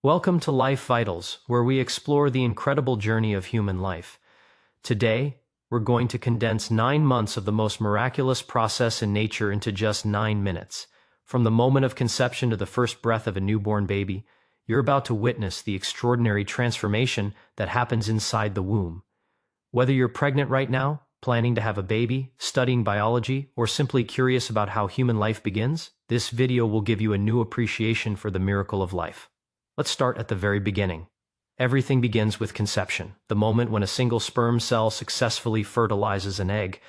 Welcome to Life Vitals, where we explore the incredible journey of human life. Today, we're going to condense 9 months of the most miraculous process in nature into just 9 minutes. From the moment of conception to the first breath of a newborn baby, you're about to witness the extraordinary transformation that happens inside the womb. Whether you're pregnant right now, planning to have a baby, studying biology, or simply curious about how human life begins, this video will give you a new appreciation for the miracle of life. Let's start at the very beginning. Everything begins with conception, the moment when a single sperm cell successfully fertilizes an egg.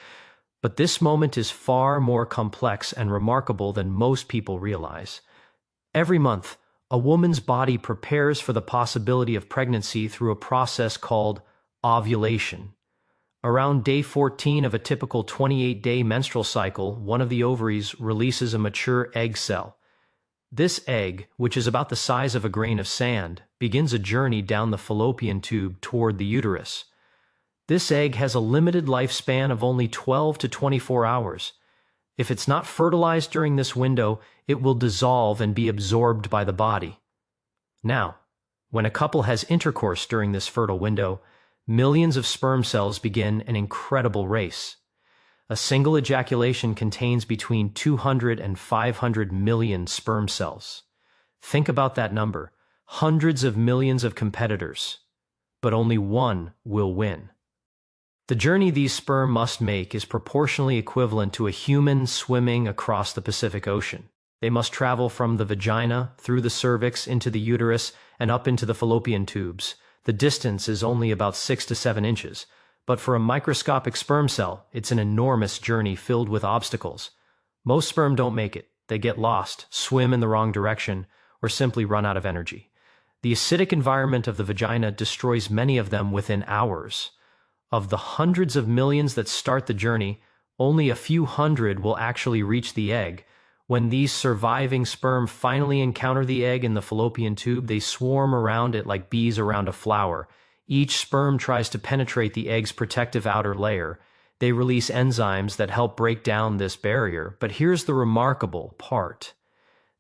But this moment is far more complex and remarkable than most people realize. Every month, a woman's body prepares for the possibility of pregnancy through a process called ovulation. Around day 14 of a typical 28-day menstrual cycle, one of the ovaries releases a mature egg cell. This egg, which is about the size of a grain of sand, begins a journey down the fallopian tube toward the uterus. This egg has a limited lifespan of only 12 to 24 hours. If it's not fertilized during this window, it will dissolve and be absorbed by the body. Now, when a couple has intercourse during this fertile window, millions of sperm cells begin an incredible race. A single ejaculation contains between 200 and 500 million sperm cells. Think about that number. Hundreds of millions of competitors. But only one will win. The journey these sperm must make is proportionally equivalent to a human swimming across the Pacific Ocean. They must travel from the vagina, through the cervix, into the uterus, and up into the fallopian tubes. The distance is only about 6 to 7 inches. But for a microscopic sperm cell, it's an enormous journey filled with obstacles. Most sperm don't make it. They get lost, swim in the wrong direction, or simply run out of energy. The acidic environment of the vagina destroys many of them within hours. Of the hundreds of millions that start the journey, only a few hundred will actually reach the egg. When these surviving sperm finally encounter the egg in the fallopian tube, they swarm around it like bees around a flower. Each sperm tries to penetrate the egg's protective outer layer. They release enzymes that help break down this barrier, but here's the remarkable part.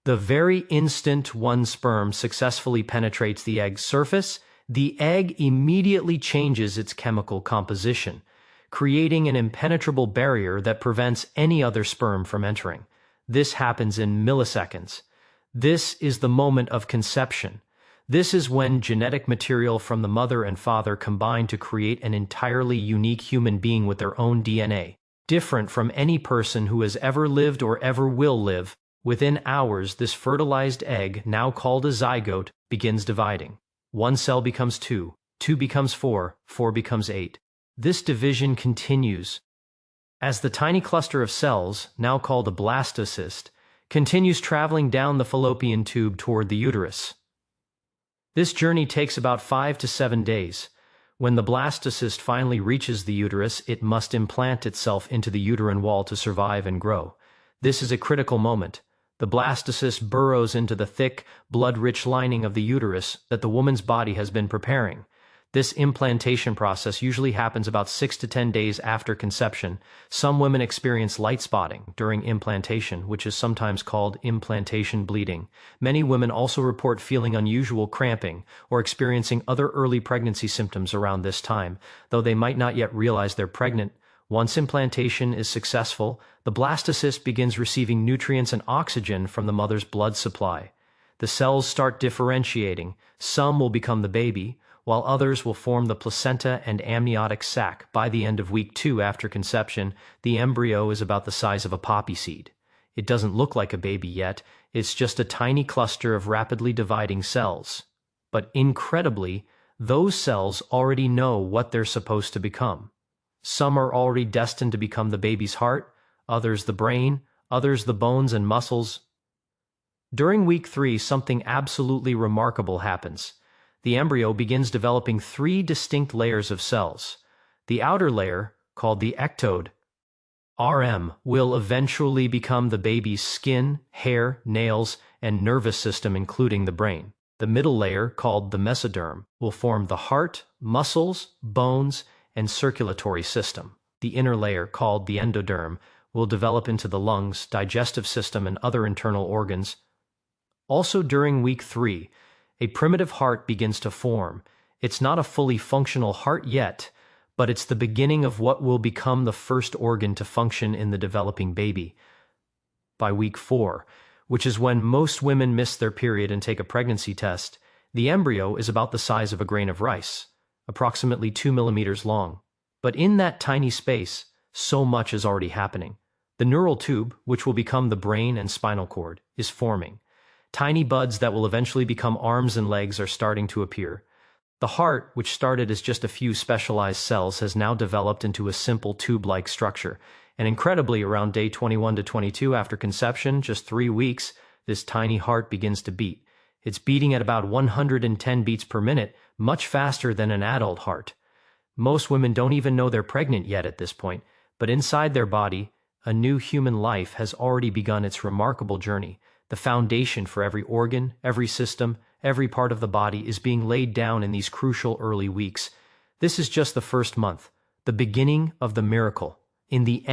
The very instant one sperm successfully penetrates the egg's surface, the egg immediately changes its chemical composition, creating an impenetrable barrier that prevents any other sperm from entering. This happens in milliseconds. This is the moment of conception. This is when genetic material from the mother and father combine to create an entirely unique human being with their own DNA, different from any person who has ever lived or ever will live. Within hours, this fertilized egg, now called a zygote, begins dividing. One cell becomes 2, 2 becomes 4, 4 becomes 8. This division continues as the tiny cluster of cells, now called a blastocyst, continues traveling down the fallopian tube toward the uterus. This journey takes about 5 to 7 days. When the blastocyst finally reaches the uterus, it must implant itself into the uterine wall to survive and grow. This is a critical moment. The blastocyst burrows into the thick, blood-rich lining of the uterus that the woman's body has been preparing. This implantation process usually happens about 6 to 10 days after conception. Some women experience light spotting during implantation, which is sometimes called implantation bleeding. Many women also report feeling unusual cramping or experiencing other early pregnancy symptoms around this time, though they might not yet realize they're pregnant. Once implantation is successful, the blastocyst begins receiving nutrients and oxygen from the mother's blood supply. The cells start differentiating. Some will become the baby, while others will form the placenta and amniotic sac. By the end of week 2 after conception, the embryo is about the size of a poppy seed. It doesn't look like a baby yet, it's just a tiny cluster of rapidly dividing cells. But incredibly, those cells already know what they're supposed to become. Some are already destined to become the baby's heart, others the brain, others the bones and muscles. During week 3, something absolutely remarkable happens. The embryo begins developing 3 distinct layers of cells. The outer layer, called the ectode, RM, will eventually become the baby's skin, hair, nails, and nervous system, including the brain. The middle layer, called the mesoderm, will form the heart, muscles, bones, and circulatory system. The inner layer, called the endoderm, will develop into the lungs, digestive system, and other internal organs. Also during week 3, A primitive heart begins to form. It's not a fully functional heart yet, but it's the beginning of what will become the first organ to function in the developing baby. By week 4, which is when most women miss their period and take a pregnancy test, the embryo is about the size of a grain of rice, approximately 2 millimeters long. But in that tiny space, so much is already happening. The neural tube, which will become the brain and spinal cord, is forming. Tiny buds that will eventually become arms and legs are starting to appear. The heart, which started as just a few specialized cells, has now developed into a simple tube-like structure. And incredibly, around day 21 to 22 after conception, just 3 weeks, this tiny heart begins to beat. It's beating at about 110 beats per minute, much faster than an adult heart. Most women don't even know they're pregnant yet at this point, but inside their body, a new human life has already begun its remarkable journey. The foundation for every organ, every system, every part of the body is being laid down in these crucial early weeks. This is just the first month, the beginning of the miracle. In the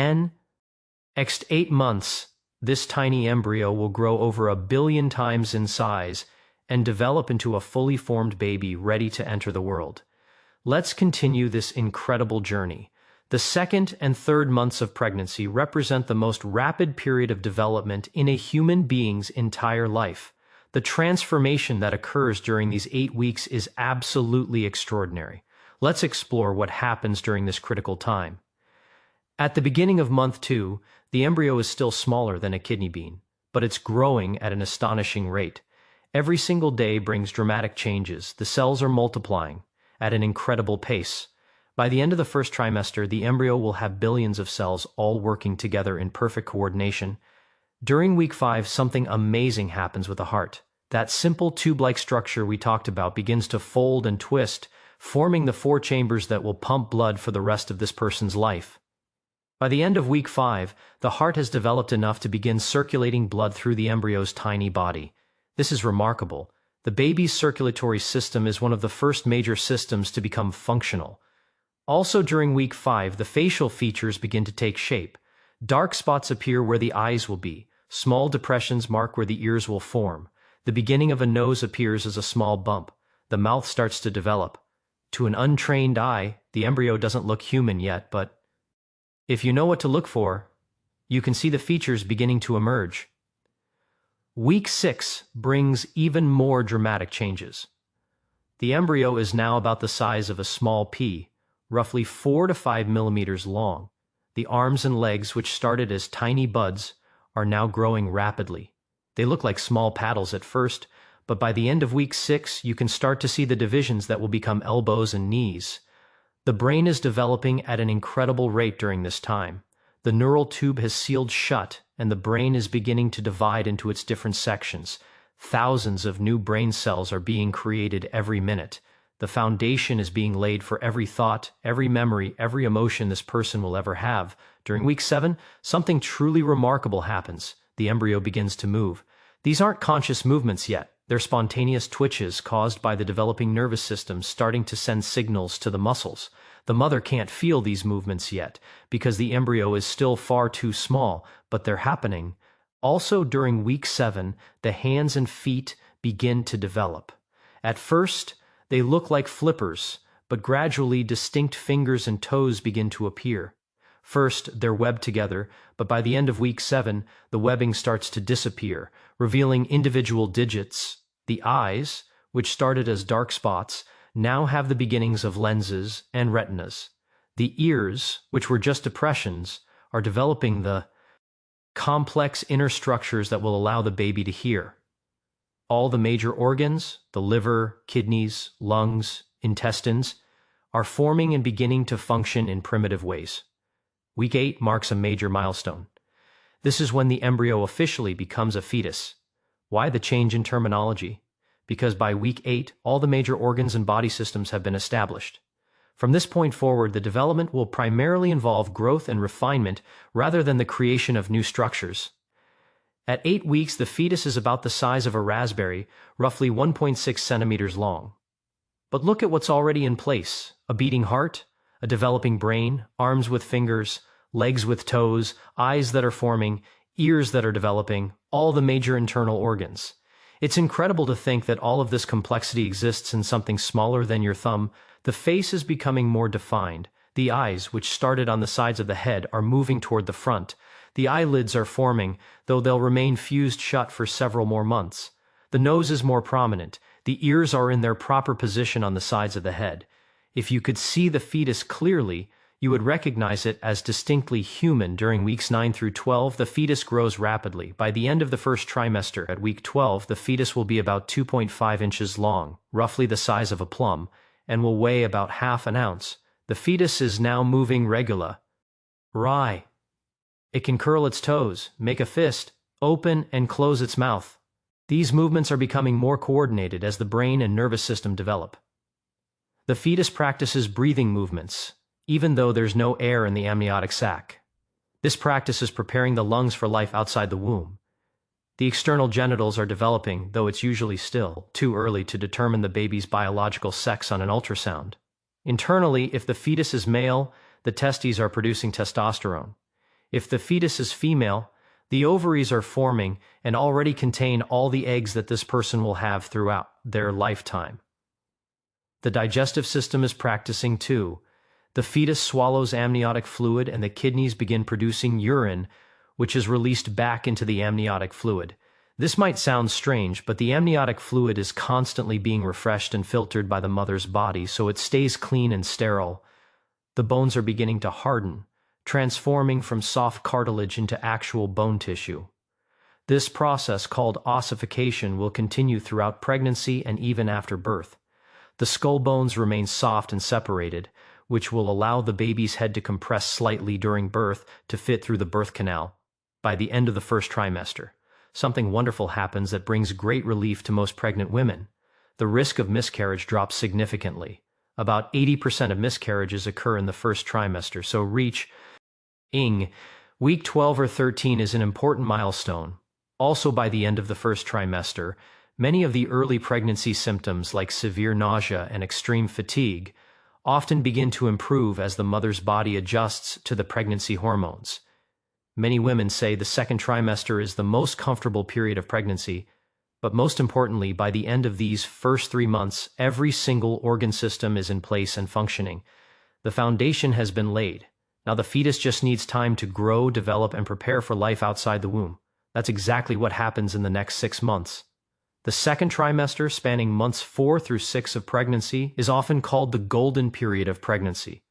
next 8 months, this tiny embryo will grow over 1 billion times in size and develop into a fully formed baby ready to enter the world. Let's continue this incredible journey. The 2nd and 3rd months of pregnancy represent the most rapid period of development in a human being's entire life. The transformation that occurs during these 8 weeks is absolutely extraordinary. Let's explore what happens during this critical time. At the beginning of month 2, the embryo is still smaller than a kidney bean, but it's growing at an astonishing rate. Every single day brings dramatic changes. The cells are multiplying at an incredible pace. By the end of the first trimester, the embryo will have billions of cells all working together in perfect coordination. During week 5, something amazing happens with the heart. That simple tube-like structure we talked about begins to fold and twist, forming the 4 chambers that will pump blood for the rest of this person's life. By the end of week 5, the heart has developed enough to begin circulating blood through the embryo's tiny body. This is remarkable. The baby's circulatory system is one of the first major systems to become functional. Also during week 5, the facial features begin to take shape. Dark spots appear where the eyes will be. Small depressions mark where the ears will form. The beginning of a nose appears as a small bump. The mouth starts to develop. To an untrained eye, the embryo doesn't look human yet, but if you know what to look for, you can see the features beginning to emerge. Week 6 brings even more dramatic changes. The embryo is now about the size of a small pea, roughly 4 to 5 millimeters long. The arms and legs, which started as tiny buds, are now growing rapidly. They look like small paddles at first, but by the end of week 6, you can start to see the divisions that will become elbows and knees. The brain is developing at an incredible rate during this time. The neural tube has sealed shut, and the brain is beginning to divide into its different sections. Thousands of new brain cells are being created every minute. The foundation is being laid for every thought, every memory, every emotion this person will ever have. During week 7, something truly remarkable happens. The embryo begins to move. These aren't conscious movements yet. They're spontaneous twitches caused by the developing nervous system starting to send signals to the muscles. The mother can't feel these movements yet because the embryo is still far too small, but they're happening. Also during week 7, the hands and feet begin to develop. At first, they look like flippers, but gradually distinct fingers and toes begin to appear. First, they're webbed together, but by the end of week 7, the webbing starts to disappear, revealing individual digits. The eyes, which started as dark spots, now have the beginnings of lenses and retinas. The ears, which were just depressions, are developing the complex inner structures that will allow the baby to hear. All the major organs, the liver, kidneys, lungs, intestines, are forming and beginning to function in primitive ways. Week 8 marks a major milestone. This is when the embryo officially becomes a fetus. Why the change in terminology? Because by week 8, all the major organs and body systems have been established. From this point forward, the development will primarily involve growth and refinement rather than the creation of new structures. At 8 weeks, the fetus is about the size of a raspberry, roughly 1.6 centimeters long. But look at what's already in place: a beating heart, a developing brain, arms with fingers, legs with toes, eyes that are forming, ears that are developing, all the major internal organs. It's incredible to think that all of this complexity exists in something smaller than your thumb. The face is becoming more defined. The eyes, which started on the sides of the head, are moving toward the front. The eyelids are forming, though they'll remain fused shut for several more months. The nose is more prominent. The ears are in their proper position on the sides of the head. If you could see the fetus clearly, you would recognize it as distinctly human. During weeks 9 through 12, the fetus grows rapidly. By the end of the first trimester, at week 12, the fetus will be about 2.5 inches long, roughly the size of a plum, and will weigh about half an ounce. The fetus is now moving regularly. It can curl its toes, make a fist, open and close its mouth. These movements are becoming more coordinated as the brain and nervous system develop. The fetus practices breathing movements, even though there's no air in the amniotic sac. This practice is preparing the lungs for life outside the womb. The external genitals are developing, though it's usually still too early to determine the baby's biological sex on an ultrasound. Internally, if the fetus is male, the testes are producing testosterone. If the fetus is female, the ovaries are forming and already contain all the eggs that this person will have throughout their lifetime. The digestive system is practicing too. The fetus swallows amniotic fluid and the kidneys begin producing urine, which is released back into the amniotic fluid. This might sound strange, but the amniotic fluid is constantly being refreshed and filtered by the mother's body so it stays clean and sterile. The bones are beginning to harden, transforming from soft cartilage into actual bone tissue. This process, called ossification, will continue throughout pregnancy and even after birth. The skull bones remain soft and separated, which will allow the baby's head to compress slightly during birth to fit through the birth canal. By the end of the first trimester, something wonderful happens that brings great relief to most pregnant women. The risk of miscarriage drops significantly. About 80% of miscarriages occur in the first trimester, so week 12 or 13 is an important milestone. Also, by the end of the first trimester, many of the early pregnancy symptoms like severe nausea and extreme fatigue often begin to improve as the mother's body adjusts to the pregnancy hormones. Many women say the second trimester is the most comfortable period of pregnancy, but most importantly, by the end of these first 3 months, every single organ system is in place and functioning. The foundation has been laid. Now the fetus just needs time to grow, develop, and prepare for life outside the womb. That's exactly what happens in the next 6 months. The second trimester, spanning months 4 through 6 of pregnancy, is often called the golden period of pregnancy.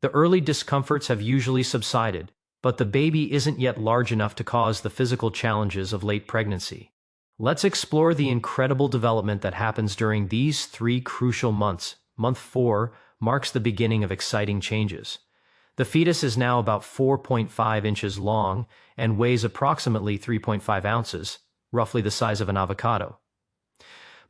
The early discomforts have usually subsided, but the baby isn't yet large enough to cause the physical challenges of late pregnancy. Let's explore the incredible development that happens during these 3 crucial months. Month 4 marks the beginning of exciting changes. The fetus is now about 4.5 inches long and weighs approximately 3.5 ounces, roughly the size of an avocado.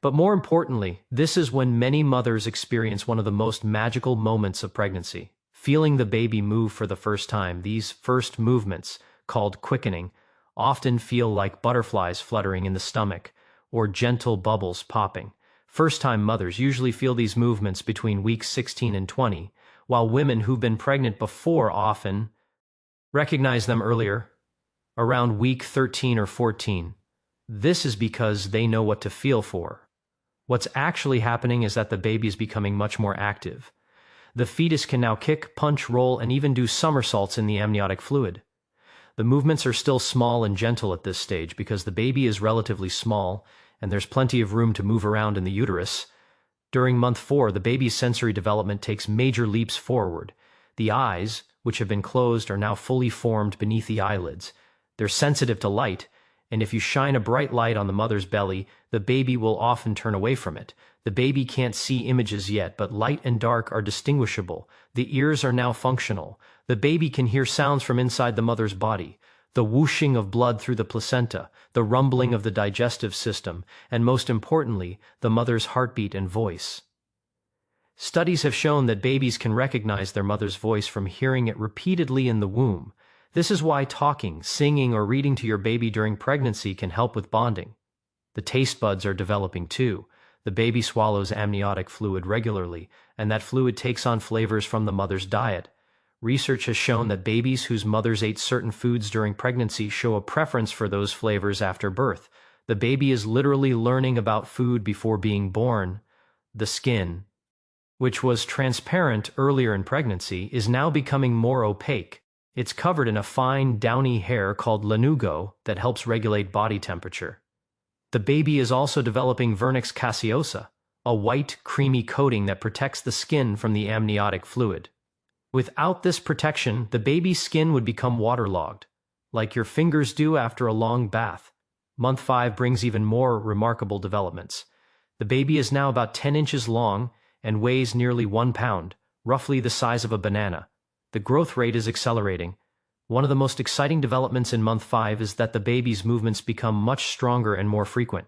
But more importantly, this is when many mothers experience one of the most magical moments of pregnancy, feeling the baby move for the first time. These first movements, called quickening, often feel like butterflies fluttering in the stomach or gentle bubbles popping. First-time mothers usually feel these movements between weeks 16 and 20, while women who've been pregnant before often recognize them earlier, around week 13 or 14. This is because they know what to feel for. What's actually happening is that the baby is becoming much more active. The fetus can now kick, punch, roll, and even do somersaults in the amniotic fluid. The movements are still small and gentle at this stage because the baby is relatively small and there's plenty of room to move around in the uterus. During month 4, the baby's sensory development takes major leaps forward. The eyes, which have been closed, are now fully formed beneath the eyelids. They're sensitive to light, and if you shine a bright light on the mother's belly, the baby will often turn away from it. The baby can't see images yet, but light and dark are distinguishable. The ears are now functional. The baby can hear sounds from inside the mother's body, the whooshing of blood through the placenta, the rumbling of the digestive system, and most importantly, the mother's heartbeat and voice. Studies have shown that babies can recognize their mother's voice from hearing it repeatedly in the womb. This is why talking, singing, or reading to your baby during pregnancy can help with bonding. The taste buds are developing too. The baby swallows amniotic fluid regularly, and that fluid takes on flavors from the mother's diet. Research has shown that babies whose mothers ate certain foods during pregnancy show a preference for those flavors after birth. The baby is literally learning about food before being born. The skin, which was transparent earlier in pregnancy, is now becoming more opaque. It's covered in a fine, downy hair called lanugo that helps regulate body temperature. The baby is also developing vernix caseosa, a white, creamy coating that protects the skin from the amniotic fluid. Without this protection, the baby's skin would become waterlogged, like your fingers do after a long bath. Month 5 brings even more remarkable developments. The baby is now about 10 inches long and weighs nearly 1 pound, roughly the size of a banana. The growth rate is accelerating. One of the most exciting developments in month 5 is that the baby's movements become much stronger and more frequent.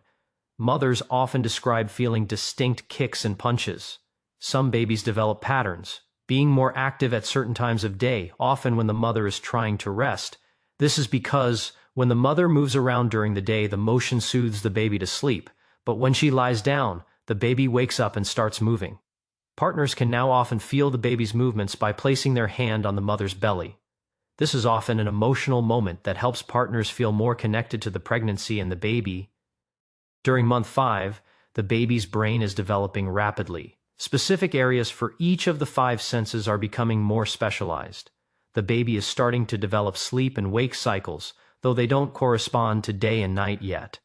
Mothers often describe feeling distinct kicks and punches. Some babies develop patterns, being more active at certain times of day, often when the mother is trying to rest. This is because when the mother moves around during the day, the motion soothes the baby to sleep, but when she lies down, the baby wakes up and starts moving. Partners can now often feel the baby's movements by placing their hand on the mother's belly. This is often an emotional moment that helps partners feel more connected to the pregnancy and the baby. During month 5, the baby's brain is developing rapidly. Specific areas for each of the 5 senses are becoming more specialized. The baby is starting to develop sleep and wake cycles, though they don't correspond to day and night yet.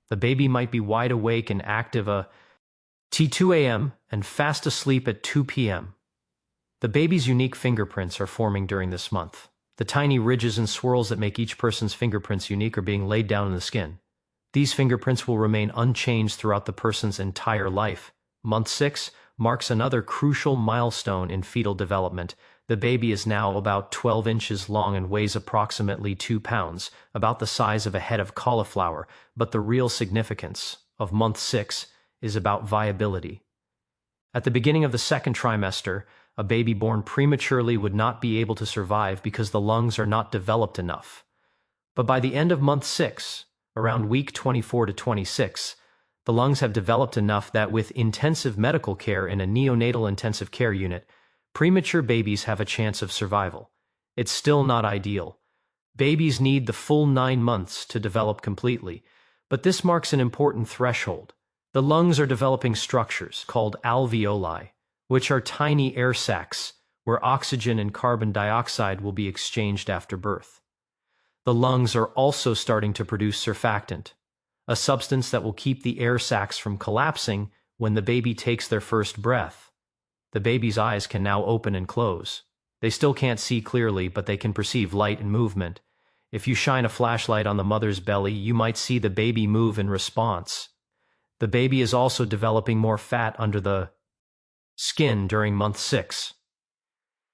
The baby might be wide awake and active at 2 a.m. and fast asleep at 2 p.m. The baby's unique fingerprints are forming during this month. The tiny ridges and swirls that make each person's fingerprints unique are being laid down in the skin. These fingerprints will remain unchanged throughout the person's entire life. Month 6 marks another crucial milestone in fetal development. The baby is now about 12 inches long and weighs approximately 2 pounds, about the size of a head of cauliflower, but the real significance of month 6 is about viability. At the beginning of the second trimester, a baby born prematurely would not be able to survive because the lungs are not developed enough. But by the end of month 6, around week 24 to 26, the lungs have developed enough that with intensive medical care in a neonatal intensive care unit, premature babies have a chance of survival. It's still not ideal. Babies need the full 9 months to develop completely, but this marks an important threshold. The lungs are developing structures called alveoli, which are tiny air sacs where oxygen and carbon dioxide will be exchanged after birth. The lungs are also starting to produce surfactant, a substance that will keep the air sacs from collapsing when the baby takes their first breath. The baby's eyes can now open and close. They still can't see clearly, but they can perceive light and movement. If you shine a flashlight on the mother's belly, you might see the baby move in response. The baby is also developing more fat under the skin during month 6.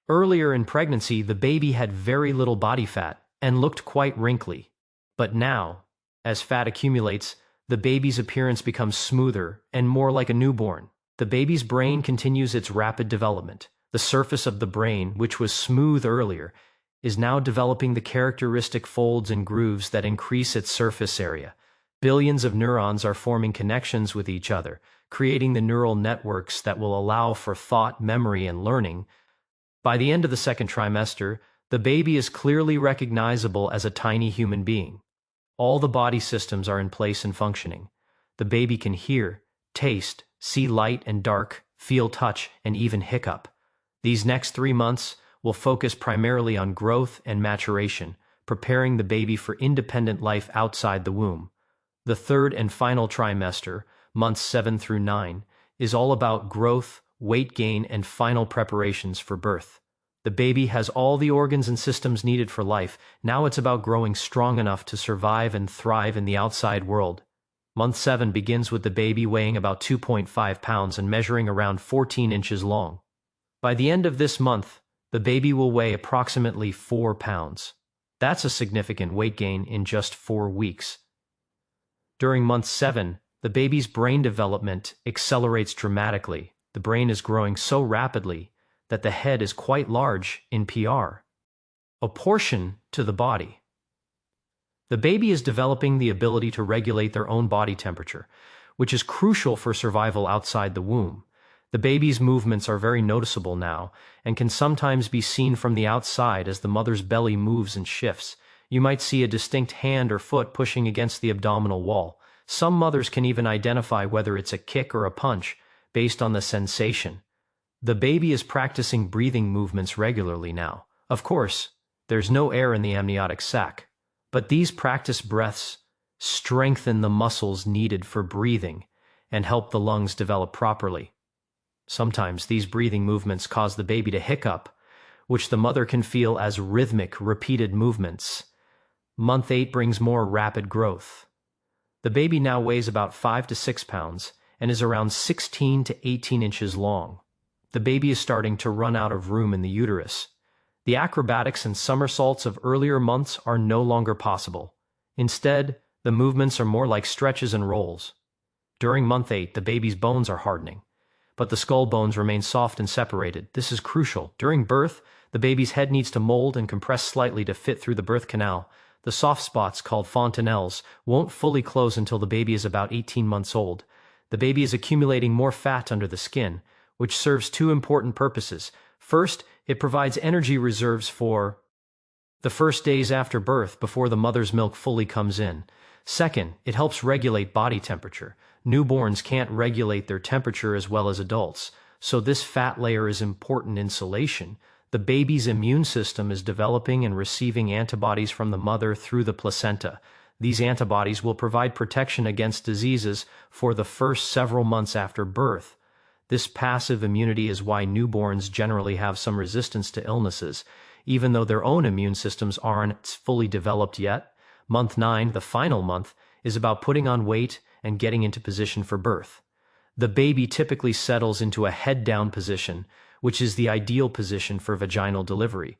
Earlier in pregnancy, the baby had very little body fat and looked quite wrinkly. But now, as fat accumulates, the baby's appearance becomes smoother and more like a newborn. The baby's brain continues its rapid development. The surface of the brain, which was smooth earlier, is now developing the characteristic folds and grooves that increase its surface area. Billions of neurons are forming connections with each other, creating the neural networks that will allow for thought, memory, and learning. By the end of the second trimester, the baby is clearly recognizable as a tiny human being. All the body systems are in place and functioning. The baby can hear, taste, see light and dark, feel touch, and even hiccup. These next 3 months will focus primarily on growth and maturation, preparing the baby for independent life outside the womb. The third and final trimester, months 7 through 9, is all about growth, weight gain, and final preparations for birth. The baby has all the organs and systems needed for life. Now it's about growing strong enough to survive and thrive in the outside world. Month 7 begins with the baby weighing about 2.5 pounds and measuring around 14 inches long. By the end of this month, the baby will weigh approximately 4 pounds. That's a significant weight gain in just 4 weeks. During month 7, the baby's brain development accelerates dramatically. The brain is growing so rapidly that the head is quite large in PR, a portion to the body. The baby is developing the ability to regulate their own body temperature, which is crucial for survival outside the womb. The baby's movements are very noticeable now and can sometimes be seen from the outside as the mother's belly moves and shifts. You might see a distinct hand or foot pushing against the abdominal wall. Some mothers can even identify whether it's a kick or a punch based on the sensation. The baby is practicing breathing movements regularly now. Of course, there's no air in the amniotic sac, but these practice breaths strengthen the muscles needed for breathing and help the lungs develop properly. Sometimes these breathing movements cause the baby to hiccup, which the mother can feel as rhythmic, repeated movements. Month 8 brings more rapid growth. The baby now weighs about 5 to 6 pounds and is around 16 to 18 inches long. The baby is starting to run out of room in the uterus. The acrobatics and somersaults of earlier months are no longer possible. Instead, the movements are more like stretches and rolls. During month 8, the baby's bones are hardening, but the skull bones remain soft and separated. This is crucial. During birth, the baby's head needs to mold and compress slightly to fit through the birth canal. The soft spots, called fontanelles, won't fully close until the baby is about 18 months old. The baby is accumulating more fat under the skin, which serves two important purposes. First, it provides energy reserves for the first days after birth before the mother's milk fully comes in. Second, it helps regulate body temperature. Newborns can't regulate their temperature as well as adults, so this fat layer is important insulation. The baby's immune system is developing and receiving antibodies from the mother through the placenta. These antibodies will provide protection against diseases for the first several months after birth. This passive immunity is why newborns generally have some resistance to illnesses, even though their own immune systems aren't fully developed yet. Month 9, the final month, is about putting on weight and getting into position for birth. The baby typically settles into a head-down position, which is the ideal position for vaginal delivery.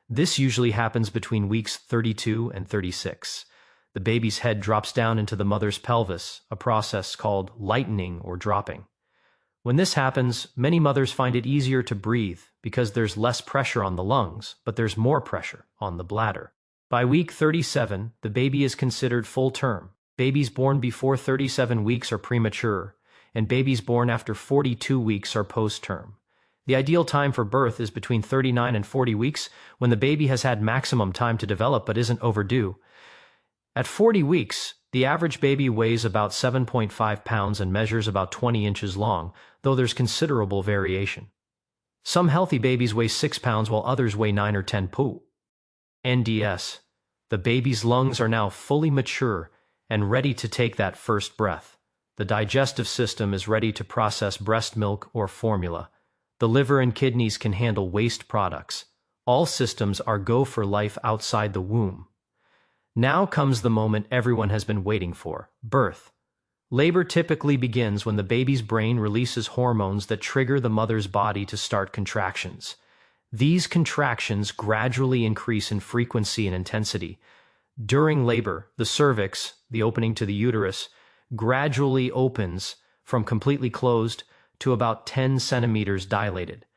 This usually happens between weeks 32 and 36. The baby's head drops down into the mother's pelvis, a process called lightening or dropping. When this happens, many mothers find it easier to breathe because there's less pressure on the lungs, but there's more pressure on the bladder. By week 37, the baby is considered full term. Babies born before 37 weeks are premature, and babies born after 42 weeks are post-term. The ideal time for birth is between 39 and 40 weeks, when the baby has had maximum time to develop but isn't overdue. At 40 weeks, the average baby weighs about 7.5 pounds and measures about 20 inches long, though there's considerable variation. Some healthy babies weigh 6 pounds while others weigh 9 or 10 pounds. NDS. The baby's lungs are now fully mature and ready to take that first breath. The digestive system is ready to process breast milk or formula. The liver and kidneys can handle waste products. All systems are go for life outside the womb. Now comes the moment everyone has been waiting for: birth. Labor typically begins when the baby's brain releases hormones that trigger the mother's body to start contractions. These contractions gradually increase in frequency and intensity. During labor, the cervix, the opening to the uterus, gradually opens from completely closed to about 10 centimeters dilated.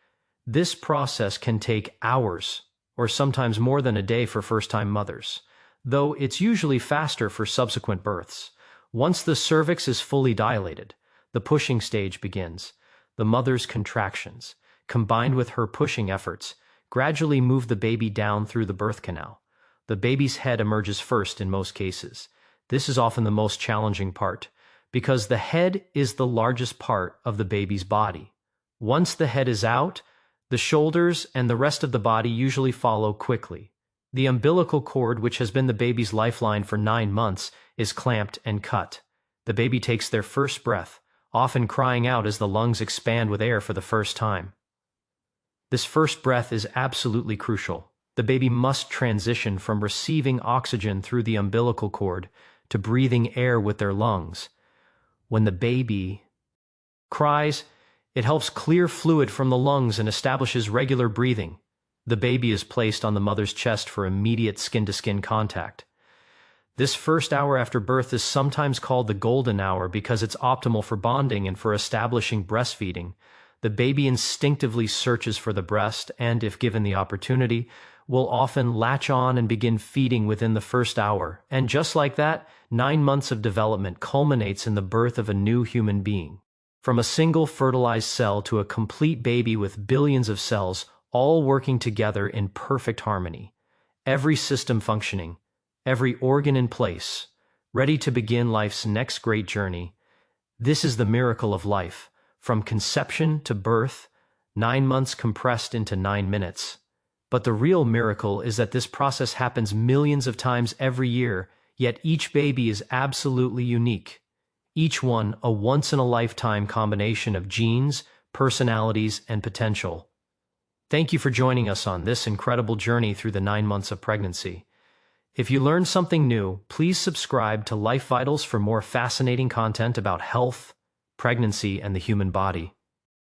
This process can take hours or sometimes more than a day for first-time mothers, though it's usually faster for subsequent births. Once the cervix is fully dilated, the pushing stage begins. The mother's contractions, combined with her pushing efforts, gradually move the baby down through the birth canal. The baby's head emerges first in most cases. This is often the most challenging part, because the head is the largest part of the baby's body. Once the head is out, the shoulders and the rest of the body usually follow quickly. The umbilical cord, which has been the baby's lifeline for 9 months, is clamped and cut. The baby takes their first breath, often crying out as the lungs expand with air for the first time. This first breath is absolutely crucial. The baby must transition from receiving oxygen through the umbilical cord to breathing air with their lungs. When the baby cries, it helps clear fluid from the lungs and establishes regular breathing. The baby is placed on the mother's chest for immediate skin-to-skin contact. This first hour after birth is sometimes called the golden hour because it's optimal for bonding and for establishing breastfeeding. The baby instinctively searches for the breast and, if given the opportunity, will often latch on and begin feeding within the first hour. And just like that, 9 months of development culminates in the birth of a new human being. From a single fertilized cell to a complete baby with billions of cells, all working together in perfect harmony. Every system functioning, every organ in place, ready to begin life's next great journey. This is the miracle of life, from conception to birth, 9 months compressed into 9 minutes. But the real miracle is that this process happens millions of times every year, yet each baby is absolutely unique. Each one a once-in-a-lifetime combination of genes, personalities, and potential. Thank you for joining us on this incredible journey through the 9 months of pregnancy. If you learned something new, please subscribe to Life Vitals for more fascinating content about health, pregnancy, and the human body.